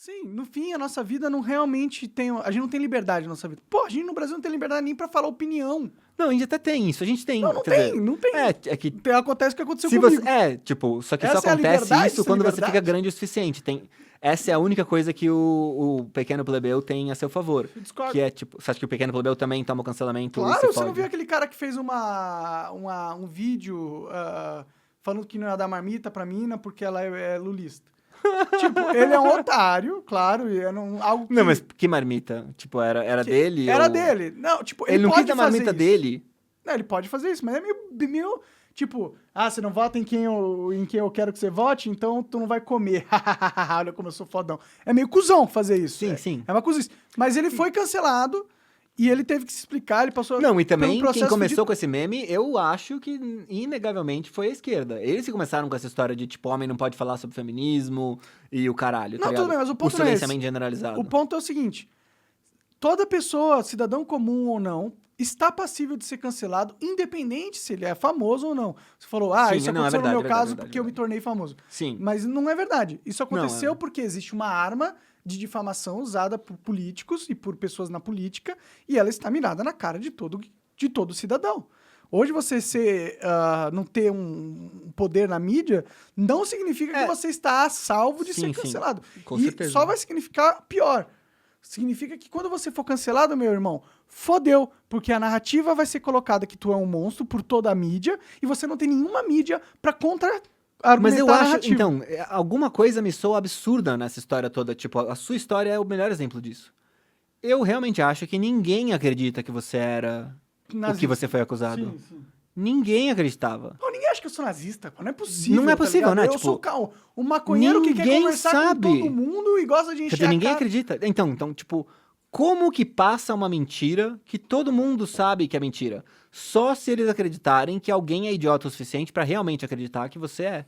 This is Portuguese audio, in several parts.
Sim, no fim, a nossa vida não realmente tem... A gente não tem liberdade na nossa vida. Pô, a gente no Brasil não tem liberdade nem pra falar opinião. Não, a gente até tem isso, a gente tem, Não quer tem, dizer, não tem. é que Acontece o que aconteceu se comigo. você, tipo, só que só Essa é a acontece liberdade, isso essa quando você liberdade? fica grande o suficiente. Essa é a única coisa que o pequeno plebeu tem a seu favor. Eu discordo. Que é, tipo, você acha que o pequeno plebeu também toma o cancelamento e Claro, se você fode? não viu aquele cara que fez um vídeo falando que não ia dar marmita pra mina porque ela é lulista. Tipo, ele é um otário, claro, e algo que... Não, mas que marmita? Tipo, era dele? Era ou... dele. Não, tipo, Ele ele não pode quis dar fazer marmita isso. dele? Não, ele pode fazer isso, mas é meio tipo, você não vota em quem eu quero que você vote, então tu não vai comer. Olha como eu sou fodão. É meio cuzão fazer isso. Sim, sim. É uma cozice. Mas ele foi cancelado e ele teve que se explicar, ele passou Não, e por um também quem processo começou com esse meme, eu acho que inegavelmente foi a esquerda. Eles que começaram com essa história de, tipo, homem não pode falar sobre feminismo e o caralho, tá Não, tudo ligado? bem, mas o ponto não é esse. silenciamento generalizado. O ponto é o seguinte, toda pessoa, cidadão comum ou não, está passível de ser cancelado, independente se ele é famoso ou não. Você falou, Sim, isso não, é aconteceu no verdade, meu é caso verdade, porque eu me tornei famoso. Sim. Mas não é verdade. Isso aconteceu Não, porque existe uma arma de difamação usada por políticos e por pessoas na política e ela está mirada na cara de todo cidadão. Hoje você não ter um poder na mídia não significa que você está a salvo de Sim, ser sim, cancelado. com E certeza. só vai significar pior. Significa que quando você for cancelado, meu irmão, fodeu, porque a narrativa vai ser colocada que tu é um monstro por toda a mídia e você não tem nenhuma mídia pra contra-argumentar Mas eu a acho, narrativa. então, alguma coisa me soa absurda nessa história toda. Tipo, a sua história é o melhor exemplo disso. Eu realmente acho que ninguém acredita que você era o Nazista. que você foi acusado. Sim, sim. Ninguém acreditava. Pô, ninguém acha que eu sou nazista, pô. Não é possível. Não é possível, tá né? ligado? Eu Tipo, sou um maconheiro que quer ninguém conversar sabe. com todo mundo e gosta de Quer encher dizer, a ninguém cara. acredita. Então, tipo, como que passa uma mentira que todo mundo sabe que é mentira? Só se eles acreditarem que alguém é idiota o suficiente pra realmente acreditar que você é.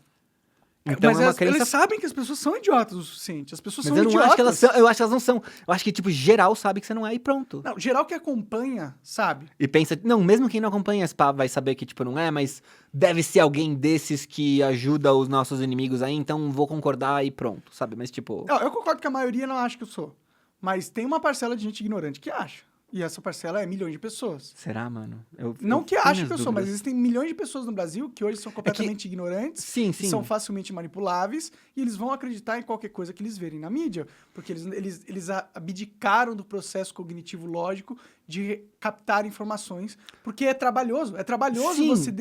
Então Mas é uma crença. eles sabem que as pessoas são idiotas o suficiente. As pessoas Mas são eu não idiotas. acho que elas são. Eu acho que elas não são. Eu acho que, tipo, geral sabe que você não é e pronto. Não, geral que acompanha, sabe? E pensa, não, mesmo quem não acompanha esse papo vai saber que, tipo, não é, mas deve ser alguém desses que ajuda os nossos inimigos aí, então vou concordar e pronto, sabe? Mas, tipo. Eu concordo que a maioria não acha que eu sou. Mas tem uma parcela de gente ignorante que acha. E essa parcela é milhões de pessoas. Será, mano? Não eu que tenho acha minhas que eu sou, mas dúvidas. existem milhões de pessoas no Brasil que hoje são completamente ignorantes, Sim, que sim. são facilmente manipuláveis, e eles vão acreditar em qualquer coisa que eles verem na mídia, porque eles abdicaram do processo cognitivo lógico de captar informações, porque é trabalhoso. É trabalhoso Sim. você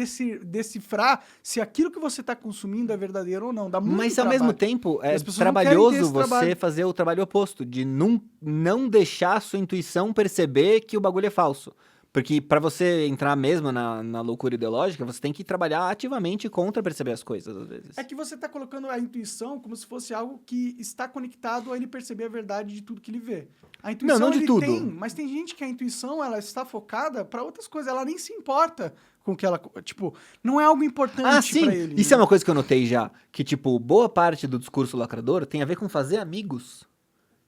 decifrar se aquilo que você está consumindo é verdadeiro ou não. Dá muito Mas ao trabalho. mesmo tempo, E é as pessoas não querem ter trabalhoso esse você trabalho. fazer o trabalho oposto, de não deixar a sua intuição perceber que o bagulho é falso. Porque pra você entrar mesmo na loucura ideológica, você tem que trabalhar ativamente contra perceber as coisas, às vezes. É que você está colocando a intuição como se fosse algo que está conectado a ele perceber a verdade de tudo que ele vê. A intuição não de ele tudo. tem, mas tem gente que a intuição ela está focada para outras coisas, ela nem se importa com o que ela, tipo, não é algo importante Ah, sim! para ele. Isso é uma coisa que eu notei já. Que, tipo, boa parte do discurso lacrador tem a ver com fazer amigos.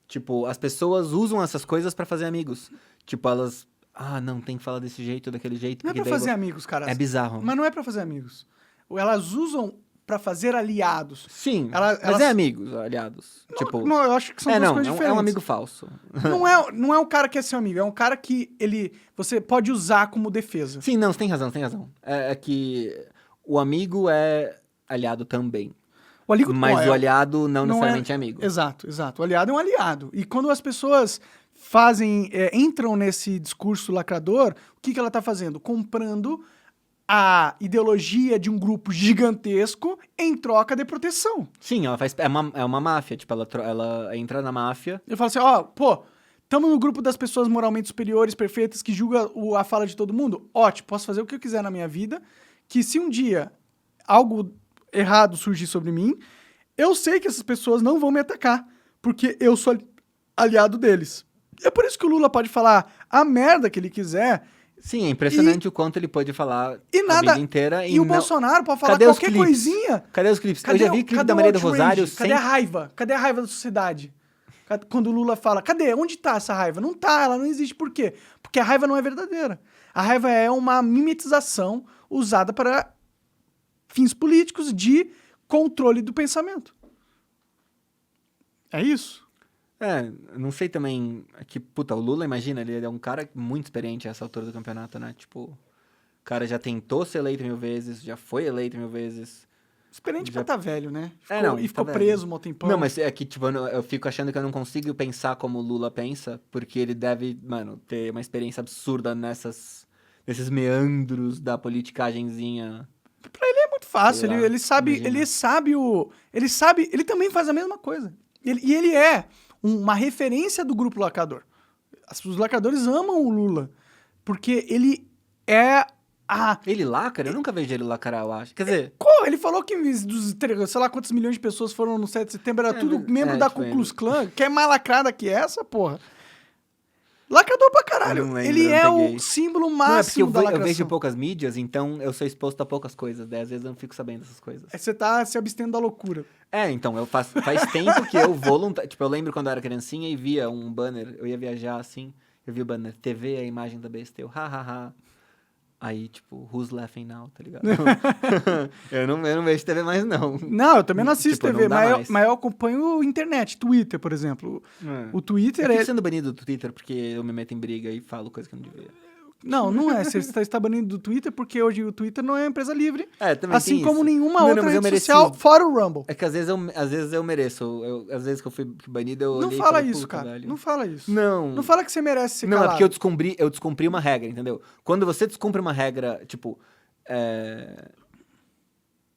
Tipo, as pessoas usam essas coisas pra fazer amigos. Tipo, elas... Ah, não, tem que falar desse jeito, daquele jeito. Não é porque pra daí fazer amigos, cara. É bizarro. Mas não é pra fazer amigos. Elas usam pra fazer aliados. Sim, Elas- mas é amigos, aliados. Tipo... Não, eu acho que são duas não, coisas é diferentes. um amigo falso. Não é um cara que é seu amigo, é um cara que você pode usar como defesa. Sim, não, você tem razão, você tem razão. É que o amigo é aliado também. O aliado, Mas o aliado não necessariamente é amigo. Exato. O aliado é um aliado. E quando as pessoas entram nesse discurso lacrador, o que ela tá fazendo? Comprando a ideologia de um grupo gigantesco em troca de proteção. Sim, ela faz. É uma máfia, tipo, ela entra na máfia. Eu falo assim, estamos no grupo das pessoas moralmente superiores, perfeitas, que julga a fala de todo mundo? Ótimo, posso fazer o que eu quiser na minha vida, que se um dia algo errado surgir sobre mim, eu sei que essas pessoas não vão me atacar, porque eu sou aliado deles. É por isso que o Lula pode falar a merda que ele quiser. Sim, é impressionante o quanto ele pode falar E a nada. vida inteira. E o Bolsonaro pode falar Cadê os qualquer clipes? coisinha. Cadê os clipes? Eu já vi clipe da Maria do Rosário Cadê sem... a raiva? Cadê a raiva da sociedade? Quando o Lula fala, cadê? Onde tá essa raiva? Não tá, ela não existe. Por quê? Porque a raiva não é verdadeira. A raiva é uma mimetização usada para fins políticos de controle do pensamento. É isso. Não sei também, que, puta, o Lula, imagina, ele é um cara muito experiente a essa altura do campeonato, né? Tipo, o cara já tentou ser eleito 1000 vezes, já foi eleito 1000 vezes. Experiente Já- pra tá velho, né? Tá Ficou velho. preso um tempão. Não, mas é que, tipo, eu fico achando que eu não consigo pensar como o Lula pensa, porque ele deve, mano, ter uma experiência absurda nesses meandros da politicagenzinha. É muito fácil, Sei lá, ele sabe, imagina. ele também faz a mesma coisa. E ele é uma referência do grupo lacrador. Os lacradores amam o Lula, porque ele é a... Ele lacra? Eu nunca vejo ele lacrar, eu acho. Quer dizer, Ele falou que sei lá quantos milhões de pessoas foram no 7 de setembro, era tudo mas- membro da tipo, Ku Klux Klan. Que é mais lacrada que essa, porra? Lacrador pra Eu caralho. não lembro, Ele não é peguei. o símbolo não, é porque máximo da eu lacração. vejo poucas mídias, então eu sou exposto a poucas coisas, daí às vezes eu não fico sabendo dessas coisas. Você tá se abstendo da loucura. Então, faz tempo que eu tipo, eu lembro quando eu era criancinha e via um banner, eu ia viajar assim, eu vi o banner, TV é a imagem da besta, eu, hahaha. Aí, tipo, who's laughing now, tá ligado? eu não vejo TV mais, não. Não, eu também não assisto Tipo, não TV, dá mais. mas eu acompanho internet, Twitter, por exemplo. O Twitter Eu é... fico sendo banido do Twitter porque eu me meto em briga e falo coisa que eu não devia. Não é. Você está banido do Twitter porque hoje o Twitter não é uma empresa livre. Também Assim tem como isso. nenhuma Não, outra mas eu rede mereci social, fora o Rumble. É que às vezes eu mereço. Às vezes que eu fui banido, eu Não olhei e fala falei, isso, puta, cara. velho. Não fala isso. Não. Não fala que você merece ser Não, é calado. porque eu descumpri uma regra, entendeu? Quando você descumpre uma regra, tipo,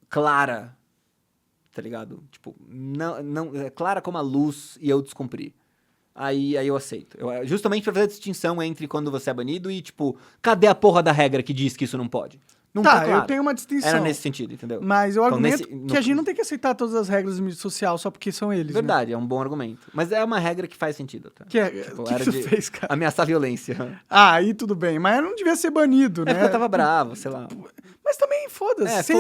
clara, tá ligado? Tipo, não, é clara como a luz e eu descumpri. Aí eu aceito. Justamente pra fazer a distinção entre quando você é banido e, tipo, cadê a porra da regra que diz que isso não pode? Não Tá, claro. eu tenho uma distinção. Era nesse sentido, entendeu? Mas eu Então, argumento que a gente não tem que aceitar todas as regras de mídia social só porque são eles. Né? Verdade, é um bom argumento. Mas é uma regra que faz sentido, tá? O que era você de fez, cara? ameaçar violência. Aí tudo bem, mas não devia ser banido, né? Porque eu tava bravo, sei lá. Mas também, foda-se.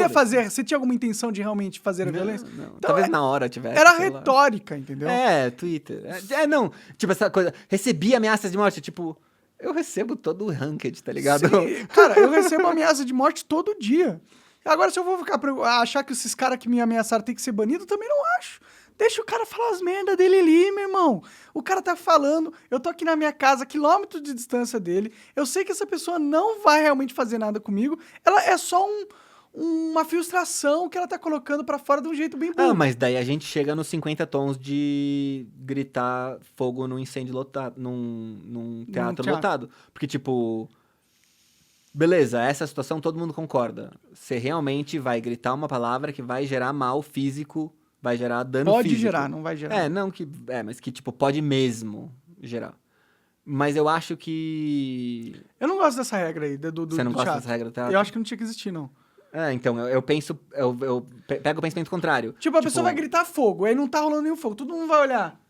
Você tinha alguma intenção de realmente fazer a violência? Não. Então, Talvez na hora tivesse. Era sei lá. retórica, entendeu? Twitter. Não. Tipo, essa coisa. Recebi ameaças de morte. Tipo, eu recebo todo o ranked, tá ligado? Sim, cara, eu recebo ameaça de morte todo dia. Agora, se eu vou achar que esses caras que me ameaçaram tem que ser banido, eu também não acho. Deixa o cara falar as merdas dele ali, meu irmão. O cara tá falando, eu tô aqui na minha casa, quilômetros de distância dele. Eu sei que essa pessoa não vai realmente fazer nada comigo. Ela é só uma frustração que ela tá colocando pra fora de um jeito bem burro. Mas daí a gente chega nos 50 tons de gritar fogo num incêndio lotado, num teatro lotado. Porque, tipo, beleza, essa situação todo mundo concorda. Você realmente vai gritar uma palavra que vai gerar mal físico, vai gerar dano Pode físico. gerar, não vai gerar. Mas que, tipo, pode mesmo gerar. Mas eu acho que... Eu não gosto dessa regra aí, do Você não do gosta teatro. dessa regra do teatro? Eu acho que não tinha que existir, não. Então, eu penso... Eu pego o pensamento contrário. Tipo, a pessoa vai gritar fogo, aí não tá rolando nenhum fogo, todo mundo vai olhar.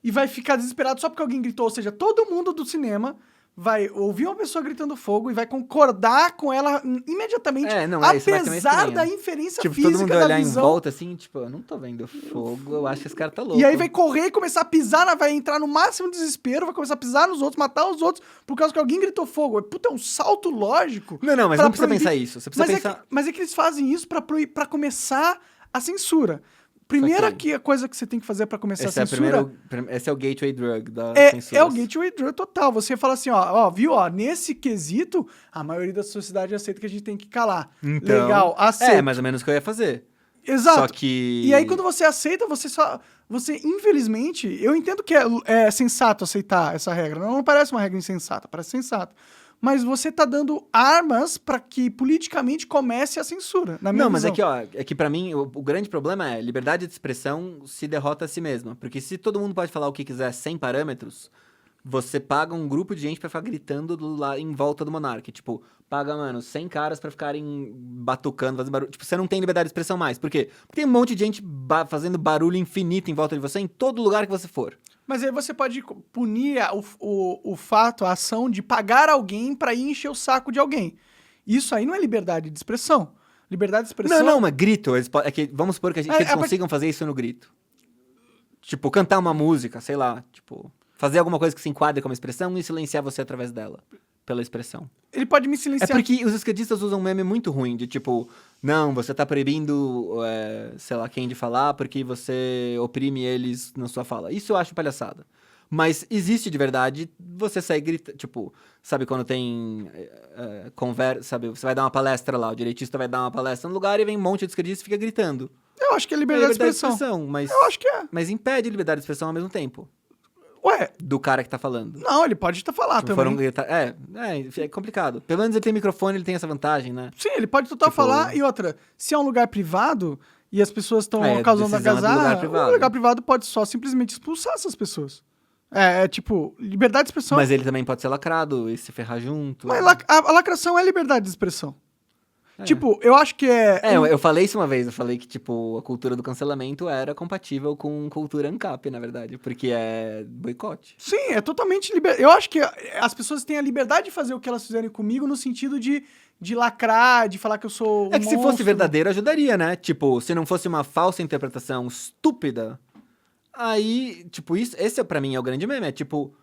E vai ficar desesperado só porque alguém gritou. Ou seja, todo mundo do cinema vai ouvir uma pessoa gritando fogo e vai concordar com ela imediatamente, isso vai ser meio apesar estranho. da inferência Tipo, física todo mundo da olhar visão. em volta assim, tipo, eu não tô vendo fogo, eu acho que esse cara tá louco. E aí vai correr e começar a pisar, vai entrar no máximo desespero, vai começar a pisar nos outros, matar os outros, por causa que alguém gritou fogo. Puta, é um salto lógico. Não, mas pra não precisa proibir. pensar isso. Você precisa pensar... Mas é que eles fazem isso pra começar a censura. Primeira Ok. coisa que você tem que fazer pra começar a Esse censura é o gateway drug da é censura. o gateway drug total. Você fala assim, viu, nesse quesito, a maioria da sociedade aceita que a gente tem que calar. Então, Legal, aceita. mais ou menos o que eu ia fazer. Exato. Só que... E aí, quando você aceita, você, infelizmente, eu entendo que é sensato aceitar essa regra. Não parece uma regra insensata, parece sensato. Mas você tá dando armas pra que politicamente comece a censura, na minha Mas visão. é que pra mim, o grande problema é liberdade de expressão se derrota a si mesma. Porque se todo mundo pode falar o que quiser sem parâmetros, você paga um grupo de gente pra ficar gritando lá em volta do monarca. Tipo, paga, 100 caras pra ficarem batucando, fazendo barulho. Tipo, você não tem liberdade de expressão mais. Por quê? Porque tem um monte de gente fazendo barulho infinito em volta de você em todo lugar que você for. Mas aí você pode punir o fato, a ação de pagar alguém pra ir encher o saco de alguém. Isso aí não é liberdade de expressão. Liberdade de expressão... Não, mas grito. Vamos supor que eles consigam fazer isso no grito. Tipo, cantar uma música, sei lá. Tipo, fazer alguma coisa que se enquadre como expressão e silenciar você através dela. pela expressão. Ele pode me É silenciar. porque os esquerdistas usam um meme muito ruim, de tipo, não, você tá proibindo, sei lá, quem de falar porque você oprime eles na sua fala. Isso eu acho palhaçada. Mas existe de verdade, você sai gritando, tipo, sabe quando tem conversa, sabe, você vai dar uma palestra lá, o direitista vai dar uma palestra no lugar e vem um monte de esquerdista e fica gritando. Eu acho que é É liberdade de expressão. mas, Eu acho que é. mas impede liberdade de expressão ao mesmo tempo, Ué, do cara que tá falando. não, ele pode falar Tipo, também. foram gritar, é complicado. Pelo menos ele tem microfone, ele tem essa vantagem, né? Sim, ele pode total Tipo- falar. E outra, se é um lugar privado e as pessoas estão causando decisão é do lugar algazarra, privado. o lugar privado pode só simplesmente expulsar essas pessoas. Tipo, liberdade de expressão. Mas ele também pode ser lacrado e se ferrar junto. Mas a lacração é liberdade de expressão. É. Tipo, eu acho que Eu falei isso uma vez, eu falei que, tipo, a cultura do cancelamento era compatível com cultura ANCAP, na verdade, porque é boicote. Sim, é totalmente liberado. Eu acho que as pessoas têm a liberdade de fazer o que elas fizerem comigo no sentido de lacrar, de falar que eu sou um É que se fosse monstro. verdadeiro, ajudaria, né? Tipo, se não fosse uma falsa interpretação estúpida, aí, tipo, esse pra mim é o grande meme, é tipo,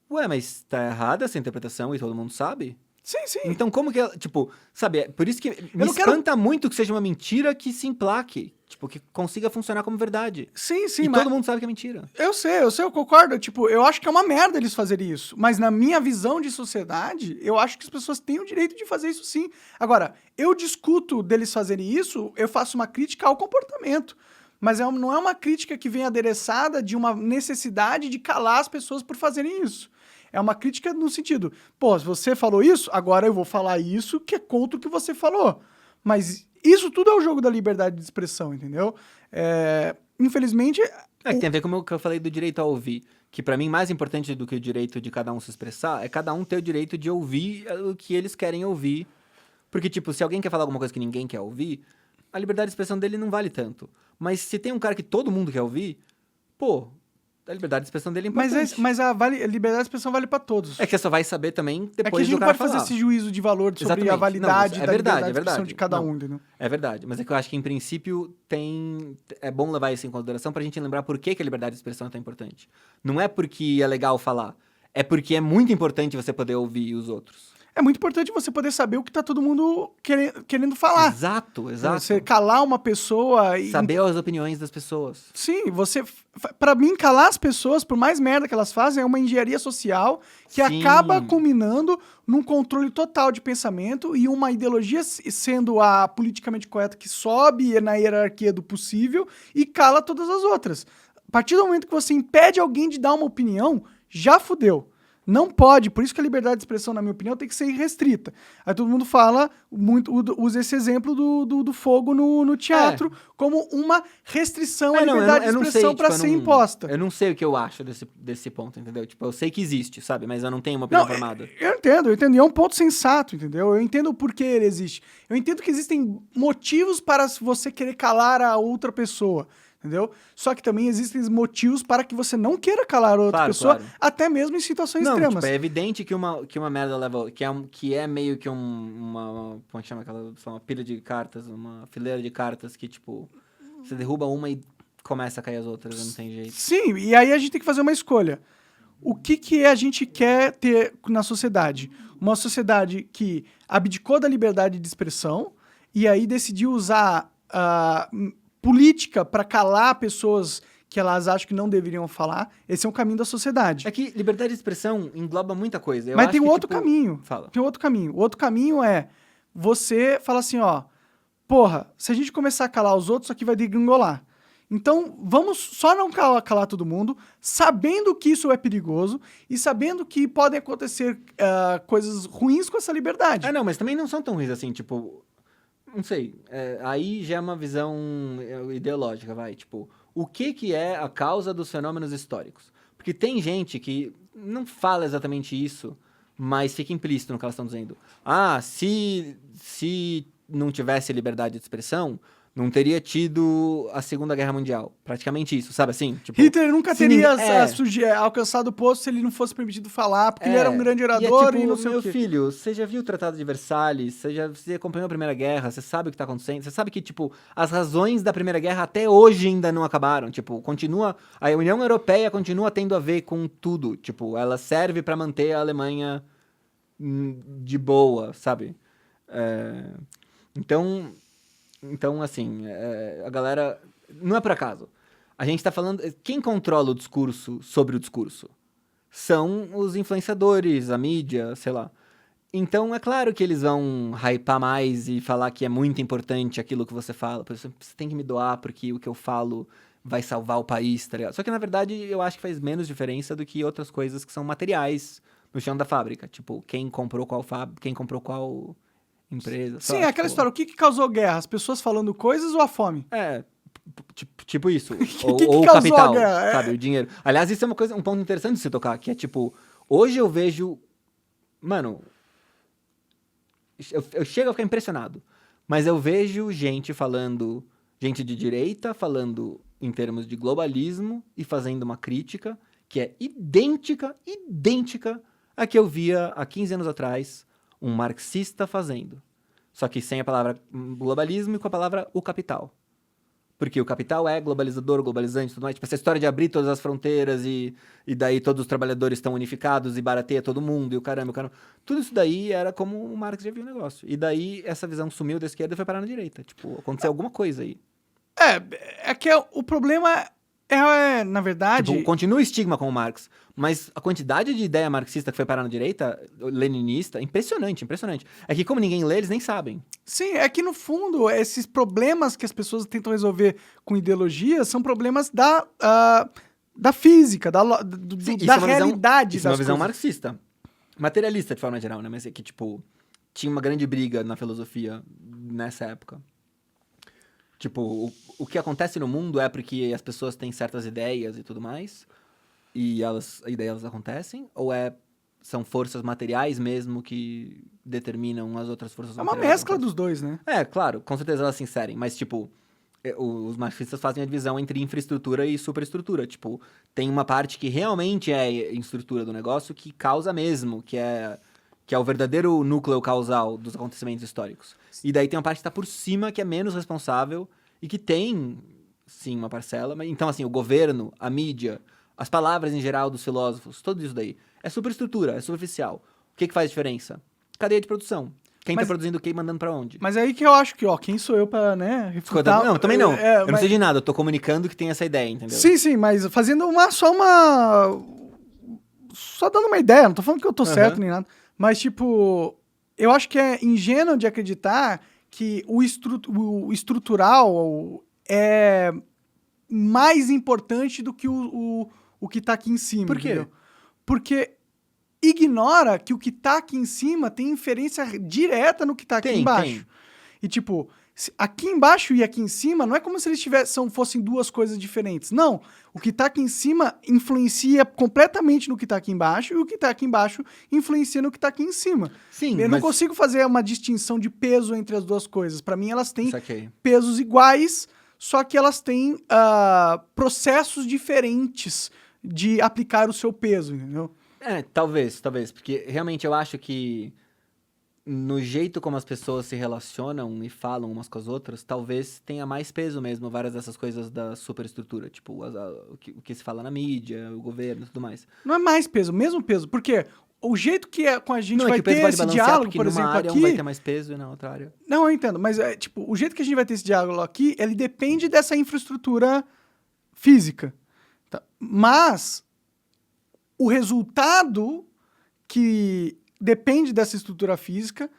ué, mas tá errada essa interpretação e todo mundo sabe? Sim, sim. Então como que, tipo, sabe, é por isso que me não quero- espanta muito que seja uma mentira que se emplaque, tipo, que consiga funcionar como verdade. Sim, sim, E mas todo mundo sabe que é mentira. eu sei, eu concordo. Tipo, eu acho que é uma merda eles fazerem isso. Mas na minha visão de sociedade, eu acho que as pessoas têm o direito de fazer isso sim. Agora, eu discuto deles fazerem isso, eu faço uma crítica ao comportamento. Mas não é uma crítica que vem adereçada de uma necessidade de calar as pessoas por fazerem isso. É uma crítica no sentido, pô, se você falou isso, agora eu vou falar isso que é contra o que você falou. Mas isso tudo é o jogo da liberdade de expressão, entendeu? Infelizmente, É que tem a ver com o que eu falei do direito a ouvir. Que pra mim, mais importante do que o direito de cada um se expressar, é cada um ter o direito de ouvir o que eles querem ouvir. Porque, tipo, se alguém quer falar alguma coisa que ninguém quer ouvir, a liberdade de expressão dele não vale tanto. Mas se tem um cara que todo mundo quer ouvir, pô, a liberdade de expressão dele é importante. mas a liberdade de expressão vale para todos. É que você só vai saber também É que a depois gente do não cara pode fazer falar. esse juízo de valor sobre Exatamente. a validade Não, é da verdade, liberdade de é expressão verdade. de cada Não. um, entendeu? É verdade, mas é que eu acho que em princípio é bom levar isso em consideração pra gente lembrar por que a liberdade de expressão é tão importante. Não é porque é legal falar, é porque é muito importante você poder ouvir os outros. É muito importante você poder saber o que tá todo mundo querendo falar. Exato. Você calar uma pessoa e... Saber as opiniões das pessoas. Sim, pra mim, calar as pessoas, por mais merda que elas fazem, é uma engenharia social que Sim. acaba culminando num controle total de pensamento e uma ideologia sendo a politicamente correta que sobe na hierarquia do possível e cala todas as outras. A partir do momento que você impede alguém de dar uma opinião, já fudeu. Não pode, por isso que a liberdade de expressão, na minha opinião, tem que ser irrestrita. Aí todo mundo fala, usa esse exemplo do fogo no teatro como uma restrição à liberdade de expressão para ser imposta. Eu não sei o que eu acho desse ponto, entendeu? Tipo, eu sei que existe, sabe? Mas eu não tenho uma opinião formada. Eu entendo. E é um ponto sensato, entendeu? Eu entendo o porquê ele existe. Eu entendo que existem motivos para você querer calar a outra pessoa. Entendeu? Só que também existem motivos para que você não queira calar a outra pessoa, até mesmo em situações extremas. Tipo, é evidente que uma merda leva... Que é meio que uma... Como é que chama aquela... Uma pilha de cartas, uma fileira de cartas que, tipo... Você derruba uma e começa a cair as outras, não tem jeito. Sim, e aí a gente tem que fazer uma escolha. O que a gente quer ter na sociedade? Uma sociedade que abdicou da liberdade de expressão e aí decidiu usar... política para calar pessoas que elas acham que não deveriam falar. Esse é um caminho da sociedade. É que liberdade de expressão engloba muita coisa. Mas tem um outro caminho. Fala. Tem outro caminho. O outro caminho é você falar assim, ó, porra, se a gente começar a calar os outros, isso aqui vai degringolar. Então, vamos só não calar todo mundo, sabendo que isso é perigoso e sabendo que podem acontecer coisas ruins com essa liberdade. Não, mas também não são tão ruins assim, tipo... Não sei, aí já é uma visão ideológica, vai, tipo, o que é a causa dos fenômenos históricos? Porque tem gente que não fala exatamente isso, mas fica implícito no que elas estão dizendo. Se não tivesse liberdade de expressão, não teria tido a Segunda Guerra Mundial. Praticamente isso, sabe assim? Tipo, Hitler nunca teria alcançado o posto se ele não fosse permitido falar, porque ele era um grande orador e não sei o quê. Meu filho, você já viu o Tratado de Versalhes? Você acompanhou a Primeira Guerra? Você sabe o que tá acontecendo? Você sabe que, tipo, as razões da Primeira Guerra até hoje ainda não acabaram. Tipo, a União Europeia continua tendo a ver com tudo. Tipo, ela serve pra manter a Alemanha de boa, sabe? Então, assim, a galera... Não é por acaso. A gente tá falando... Quem controla o discurso sobre o discurso? São os influenciadores, a mídia, sei lá. Então, é claro que eles vão hypar mais e falar que é muito importante aquilo que você fala. Por exemplo, você tem que me doar porque o que eu falo vai salvar o país, tá ligado? Só que, na verdade, eu acho que faz menos diferença do que outras coisas que são materiais no chão da fábrica. Tipo, quem comprou qual empresa. Sim, é aquela história. O que causou guerra? As pessoas falando coisas ou a fome? Tipo isso. Que ou o causou a capital, guerra? sabe? O dinheiro. Aliás, isso é um ponto interessante de se tocar, que é tipo, hoje eu vejo... Mano, eu chego a ficar impressionado, mas eu vejo gente de direita falando em termos de globalismo e fazendo uma crítica que é idêntica à que eu via há 15 anos atrás um marxista fazendo. Só que sem a palavra globalismo e com a palavra o capital. Porque o capital é globalizador, globalizante e tudo mais. Tipo, essa história de abrir todas as fronteiras e daí todos os trabalhadores estão unificados e barateia todo mundo e o caramba. Tudo isso daí era como o Marx já viu o negócio. E daí essa visão sumiu da esquerda e foi parar na direita. Tipo, aconteceu alguma coisa aí. O problema na verdade... Tipo, continua o estigma com o Marx, mas a quantidade de ideia marxista que foi parar na direita, leninista, impressionante. É que como ninguém lê, eles nem sabem. Sim, é que no fundo, esses problemas que as pessoas tentam resolver com ideologia são problemas da física, da realidade Isso é uma das visão coisas. marxista. Materialista, de forma geral, né? Mas é que, tipo, tinha uma grande briga na filosofia nessa época. Tipo, o que acontece no mundo é porque as pessoas têm certas ideias e tudo mais, e ideias acontecem, ou são forças materiais mesmo que determinam as outras forças É uma materiais? mescla dos dois, né? Claro, com certeza elas se inserem, mas, tipo, os marxistas fazem a divisão entre infraestrutura e superestrutura. Tipo, tem uma parte que realmente é estrutura do negócio que causa mesmo, que é o verdadeiro núcleo causal dos acontecimentos históricos. E daí tem uma parte que está por cima, que é menos responsável e que tem, sim, uma parcela. Mas, então, assim, o governo, a mídia, as palavras em geral dos filósofos, tudo isso daí é superestrutura, é superficial. O que faz diferença? Cadeia de produção. Quem tá produzindo o que e mandando pra onde? Mas aí que eu acho que, quem sou eu pra, né, refutar... Não, também não. Eu não sei de nada, eu tô comunicando que tem essa ideia, entendeu? Sim, mas fazendo só dando uma ideia, não tô falando que eu tô certo nem nada. Mas, tipo, eu acho que é ingênuo de acreditar que o estrutural é mais importante do que o que tá aqui em cima. Por quê? Entendeu? Porque ignora que o que tá aqui em cima tem inferência direta no que tá aqui embaixo. Tem. E, tipo, aqui embaixo e aqui em cima não é como se eles fossem duas coisas diferentes. Não. O que tá aqui em cima influencia completamente no que tá aqui embaixo e o que tá aqui embaixo influencia no que tá aqui em cima. Sim, Eu não consigo fazer uma distinção de peso entre as duas coisas. Pra mim, elas têm Saquei. pesos iguais, só que elas têm processos diferentes de aplicar o seu peso, entendeu? Talvez. Porque realmente eu acho que no jeito como as pessoas se relacionam e falam umas com as outras, talvez tenha mais peso mesmo várias dessas coisas da superestrutura. Tipo, o que se fala na mídia, o governo e tudo mais. Não é mais peso, mesmo peso. Porque o jeito que com a gente Não, vai que o peso ter pode esse balancear, diálogo, porque por numa exemplo, área aqui... um vai ter mais peso e na outra área... Não, eu entendo, mas o jeito que a gente vai ter esse diálogo aqui, ele depende dessa infraestrutura física. Tá? Mas o resultado que depende dessa estrutura física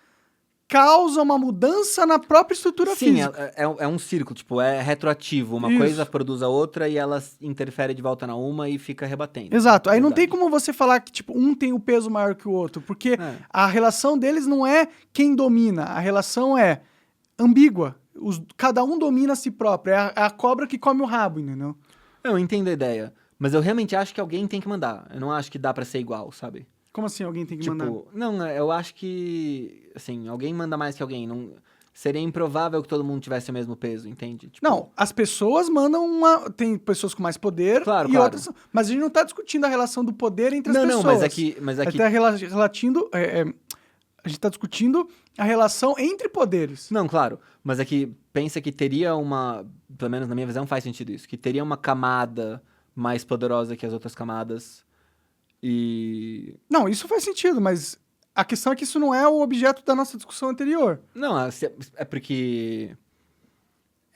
causa uma mudança na própria estrutura física. É um círculo, tipo, é retroativo. Uma coisa produz a outra e ela interfere de volta na uma e fica rebatendo. Exato. Aí não tem como você falar que, tipo, um tem o peso maior que o outro, porque a relação deles não é quem domina, a relação é ambígua. Cada um domina a si próprio. É a cobra que come o rabo, entendeu? Eu entendo a ideia, mas eu realmente acho que alguém tem que mandar. Eu não acho que dá pra ser igual, sabe? Como assim alguém tem que mandar? Não, eu acho que, assim, alguém manda mais que alguém. Não, seria improvável que todo mundo tivesse o mesmo peso, entende? Tipo, não, as pessoas mandam tem pessoas com mais poder claro. outras... Mas a gente não tá discutindo a relação do poder entre as pessoas. Não, mas é que... A gente tá a gente tá discutindo a relação entre poderes. Não, claro. Mas é que pensa que teria pelo menos na minha visão faz sentido isso, que teria uma camada mais poderosa que as outras camadas. Não, isso faz sentido, mas A questão é que isso não é o objeto da nossa discussão anterior. Não, é porque...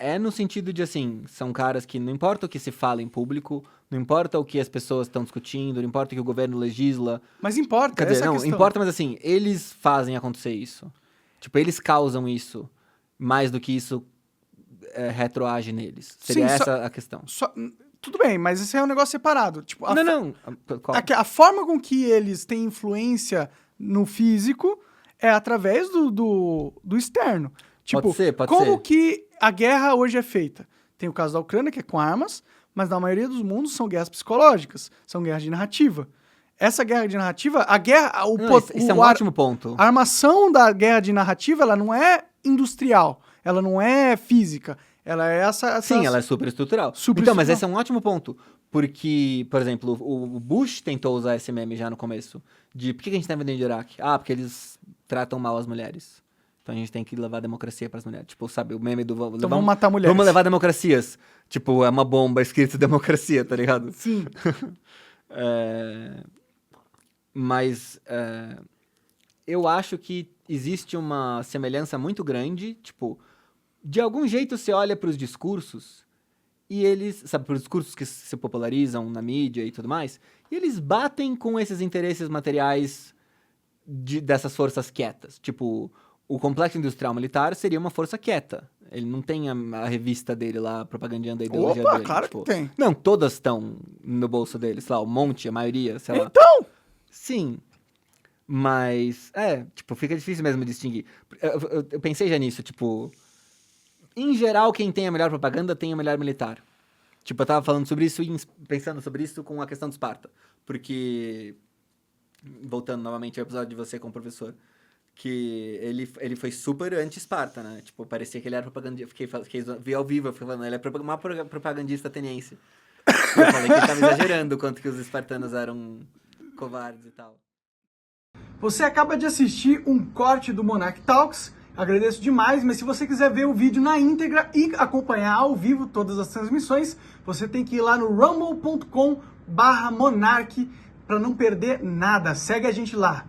É no sentido de, assim, são caras que não importa o que se fala em público, não importa o que as pessoas estão discutindo, não importa o que o governo legisla. Mas importa, Quer dizer, essa é a não, questão. importa, mas assim, eles fazem acontecer isso. Tipo, eles causam isso, mais do que isso retroage neles. Seria Sim, essa a questão. Tudo bem, mas esse é um negócio separado. Tipo, Não. Qual? a forma com que eles têm influência no físico é através do externo. Tipo, Pode ser. como que a guerra hoje é feita? Tem o caso da Ucrânia, que é com armas, mas na maioria dos mundos são guerras psicológicas, são guerras de narrativa. Essa guerra de narrativa, Isso é um ótimo ponto. A armação da guerra de narrativa, ela não é industrial, ela não é física, ela é essa Sim, ela é superestrutural. Então, mas esse é um ótimo ponto. Porque, por exemplo, o Bush tentou usar esse meme já no começo. Por que a gente tá invadindo o Iraque? Ah, porque eles tratam mal as mulheres. Então a gente tem que levar a democracia pras mulheres. Tipo, sabe, o meme do... Então vamos matar mulheres. Vamos levar democracias. Tipo, é uma bomba escrito democracia, tá ligado? Sim. Mas eu acho que existe uma semelhança muito grande. Tipo, de algum jeito você olha pros discursos e eles... Sabe, pros discursos que se popularizam na mídia e tudo mais. E eles batem com esses interesses materiais dessas forças quietas. Tipo... O complexo industrial militar seria uma força quieta. Ele não tem a revista dele lá, propagandando a ideologia dele. Claro tipo, que tem. Não, todas estão no bolso dele, sei lá, um monte, a maioria, sei lá. Então! Sim. Mas, tipo, fica difícil mesmo distinguir. Eu pensei já nisso, tipo... Em geral, quem tem a melhor propaganda tem a melhor militar. Tipo, eu tava falando sobre isso e pensando sobre isso com a questão de Esparta. Porque... Voltando novamente ao episódio de você com o professor... Que ele foi super anti-Esparta, né? Tipo, parecia que ele era propagandista. Vi ao vivo, eu fiquei falando, ele é uma propagandista ateniense. Eu falei que ele tava exagerando o quanto que os espartanos eram covardes e tal. Você acaba de assistir um corte do Monarch Talks. Agradeço demais, mas se você quiser ver o vídeo na íntegra e acompanhar ao vivo todas as transmissões, você tem que ir lá no rumble.com/monarch para não perder nada. Segue a gente lá.